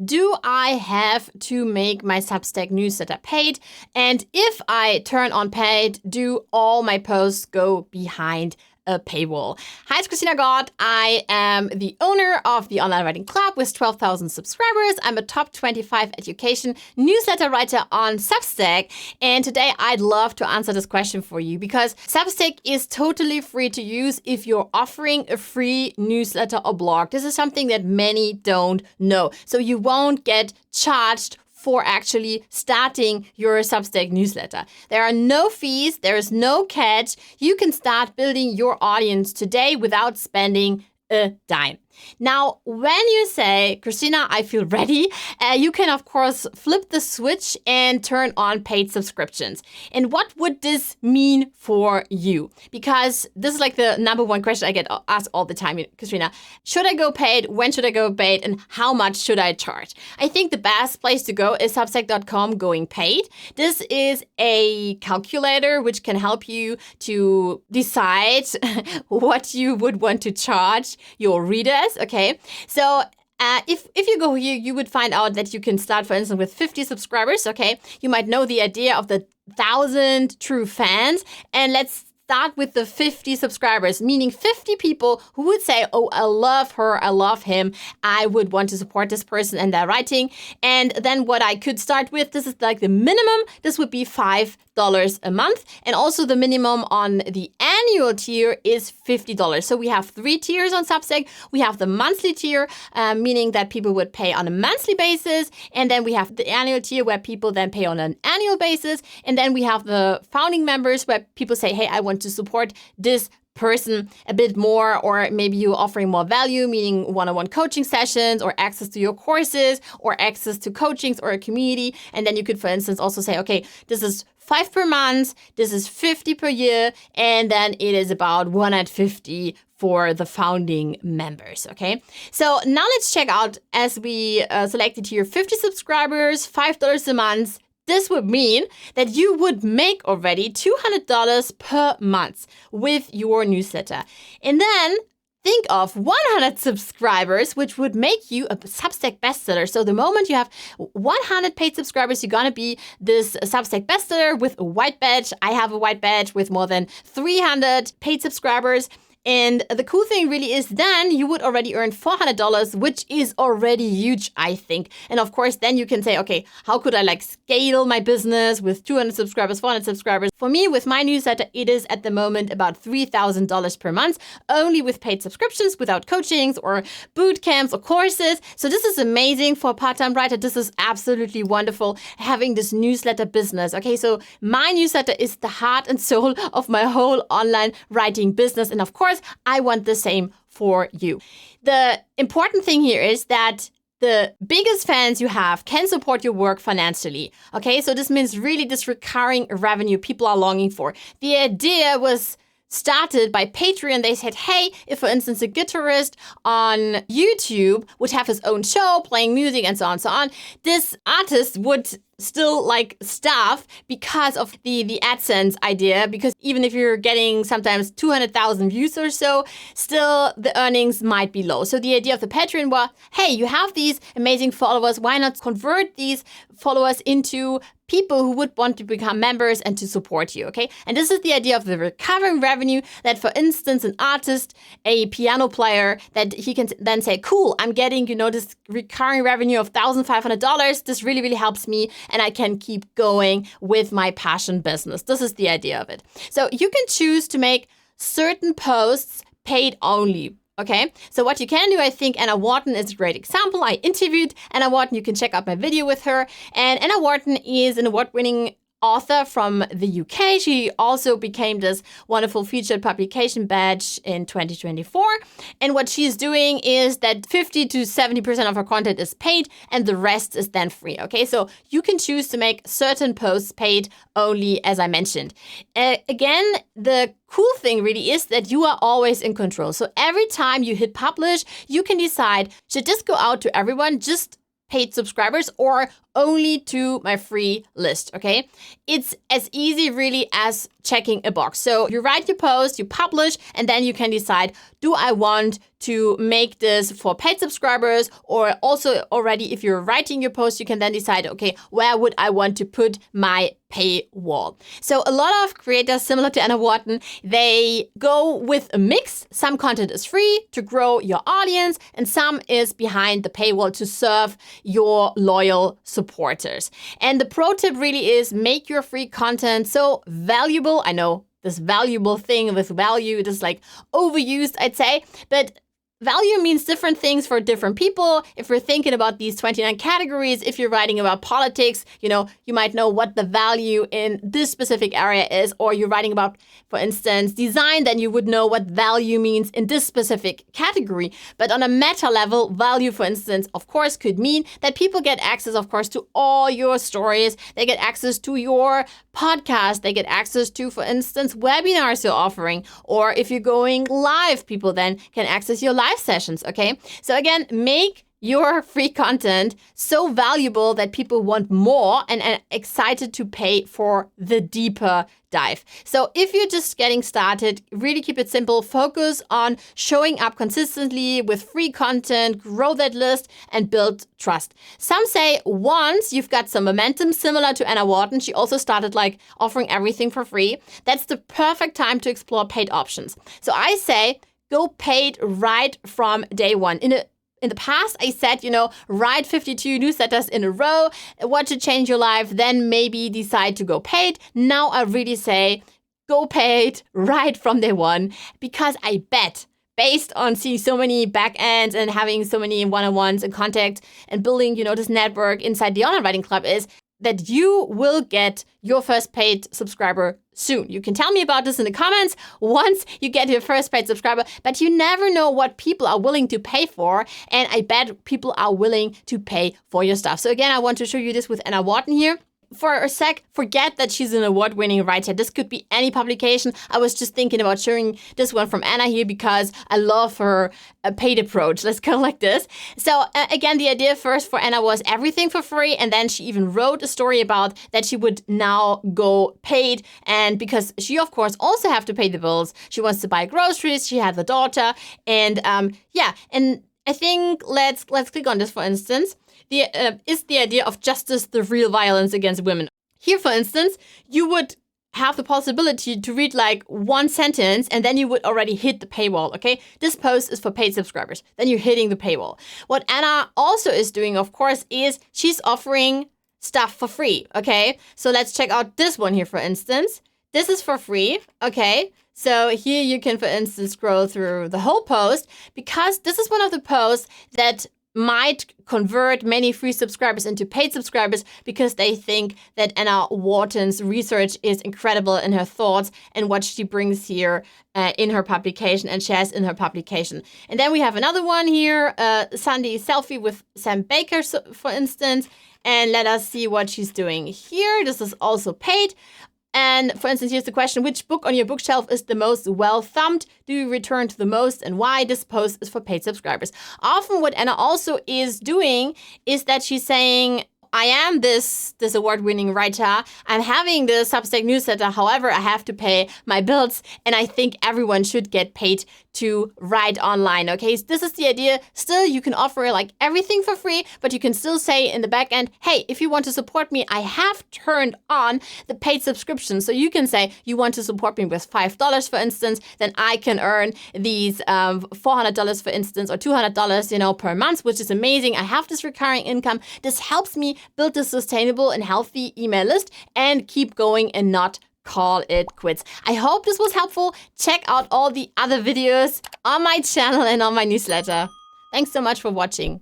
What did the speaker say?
do I have to make my Substack newsletter paid? And if I turn on paid, do all my posts go behind a paywall? Hi, it's Christina Gott. I am the owner of the Online Writing Club with 12,000 subscribers. I'm a top 25 education newsletter writer on Substack. And today I'd love to answer this question for you because Substack is totally free to use if you're offering a free newsletter or blog. This is something that many don't know. So you won't get charged for actually starting your Substack newsletter. There are no fees, there is no catch. You can start building your audience today without spending a dime. Now, when you say, Christina, I feel ready, you can, of course, flip the switch and turn on paid subscriptions. And what would this mean for you? Because this is like the number one question I get asked all the time, Christina. Should I go paid? When should I go paid? And how much should I charge? I think the best place to go is substack.com going paid. This is a calculator which can help you to decide what you would want to charge your readers. Okay, so if you go here, you would find out that you can start, for instance, with 50 subscribers. Okay, you might know the idea of the 1,000 true fans, and let's start with the 50 subscribers, meaning 50 people who would say, oh, I love her, I love him, I would want to support this person and their writing. And then what I could start with, this is like the minimum, this would be $5 a month. And also the minimum on the annual tier is $50. So we have 3 tiers on Substack. We have the monthly tier, meaning that people would pay on a monthly basis. And then we have the annual tier where people then pay on an annual basis. And then we have the founding members where people say, hey, I want to support this person a bit more, or maybe you're offering more value, meaning one-on-one coaching sessions or access to your courses or access to coachings or a community. And then you could, for instance, also say, okay, this is $5 per month, this is $50 per year, and then it is about $150 for the founding members, okay? So now let's check out, as we selected here, 50 subscribers, $5 a month. This would mean that you would make already $200 per month with your newsletter. And then think of 100 subscribers, which would make you a Substack bestseller. So the moment you have 100 paid subscribers, you're going to be this Substack bestseller with a white badge. I have a white badge with more than 300 paid subscribers. And the cool thing really is then you would already earn $400, which is already huge, I think. And of course, then you can say, okay, how could I scale my business with 200 subscribers, 400 subscribers? For me, with my newsletter, it is at the moment about $3,000 per month, only with paid subscriptions, without coachings or boot camps or courses. So this is amazing for a part-time writer. This is absolutely wonderful having this newsletter business. Okay, so my newsletter is the heart and soul of my whole online writing business. And of course, I want the same for you. The important thing here is that the biggest fans you have can support your work financially. Okay, so this means really this recurring revenue people are longing for. The idea was started by Patreon. They said, hey, if, for instance, a guitarist on YouTube would have his own show playing music and so on, this artist would still staff because of the AdSense idea, because even if you're getting sometimes 200,000 views or so, still the earnings might be low. So the idea of the Patreon was, hey, you have these amazing followers, why not convert these followers into people who would want to become members and to support you, okay? And this is the idea of the recurring revenue that, for instance, an artist, a piano player, that he can then say, cool, I'm getting, this recurring revenue of $1,500. This really, really helps me and I can keep going with my passion business. This is the idea of it. So you can choose to make certain posts paid only. Okay, so what you can do, I think Anna Wharton is a great example. I interviewed Anna Wharton. You can check out my video with her. And Anna Wharton is an award-winning author from the UK. She also became this wonderful featured publication badge in 2024. And what she's doing is that 50 to 70% of her content is paid and the rest is then free. Okay, so you can choose to make certain posts paid only, as I mentioned. Again, the cool thing really is that you are always in control. So every time you hit publish, you can decide, should this go out to everyone, just paid subscribers, or only to my free list, okay? It's as easy really as checking a box. So you write your post, you publish, and then you can decide, do I want to make this for paid subscribers? Or also already if you're writing your post, you can then decide, okay, where would I want to put my paywall? So a lot of creators, similar to Anna Wharton, they go with a mix. Some content is free to grow your audience, and some is behind the paywall to serve your loyal supporters. And the pro tip really is make your free content so valuable. I know this valuable thing with value, it is like overused, I'd say, but value means different things for different people. If we're thinking about these 29 categories, if you're writing about politics, you might know what the value in this specific area is, or you're writing about, for instance, design, then you would know what value means in this specific category. But on a meta level, value, for instance, of course, could mean that people get access, of course, to all your stories. They get access to your podcast. They get access to, for instance, webinars you're offering. Or if you're going live, people then can access your live sessions, okay? So again, make your free content so valuable that people want more and are excited to pay for the deeper dive. So if you're just getting started, really keep it simple. Focus on showing up consistently with free content, grow that list, and build trust. Some say once you've got some momentum, similar to Anna Wharton, she also started like offering everything for free. That's the perfect time to explore paid options. So I say, go paid right from day one. In the past, I said, write 52 newsletters in a row, want to change your life, then maybe decide to go paid. Now I really say, go paid right from day one, because I bet, based on seeing so many back ends and having so many one-on-ones and contact and building, this network inside the Online Writing Club, is that you will get your first paid subscriber soon. You can tell me about this in the comments once you get your first paid subscriber, but you never know what people are willing to pay for, and I bet people are willing to pay for your stuff. So again, I want to show you this with Anna Wharton here. For a sec, forget that she's an award-winning writer. This could be any publication. I was just thinking about showing this one from Anna here because I love her paid approach. Let's go like this. So again, the idea first for Anna was everything for free, and then she even wrote a story about that she would now go paid. And because she, of course, also have to pay the bills. She wants to buy groceries. She has a daughter, and and I think let's click on this, for instance. Is the idea of justice the real violence against women? Here, for instance, you would have the possibility to read like one sentence and then you would already hit the paywall, okay? This post is for paid subscribers. Then you're hitting the paywall. What Anna also is doing, of course, is she's offering stuff for free, okay? So let's check out this one here, for instance. This is for free, okay? So here you can, for instance, scroll through the whole post, because this is one of the posts that might convert many free subscribers into paid subscribers because they think that Anna Wharton's research is incredible in her thoughts and what she brings here in her publication and shares in her publication. And then we have another one here, Sunday selfie with Sam Baker, for instance. And let us see what she's doing here. This is also paid. And for instance, here's the question: which book on your bookshelf is the most well-thumbed? Do you return to the most, and why? This post is for paid subscribers. Often what Anna also is doing is that she's saying, I am this award-winning writer. I'm having the Substack newsletter. However, I have to pay my bills, and I think everyone should get paid to write online. Okay, so this is the idea. Still, you can offer like everything for free, but you can still say in the back end, hey, if you want to support me, I have turned on the paid subscription. So you can say you want to support me with $5, for instance, then I can earn these $400, for instance, or $200, per month, which is amazing. I have this recurring income. This helps me build a sustainable and healthy email list and keep going and not call it quits. I hope this was helpful. Check out all the other videos on my channel and on my newsletter. Thanks so much for watching.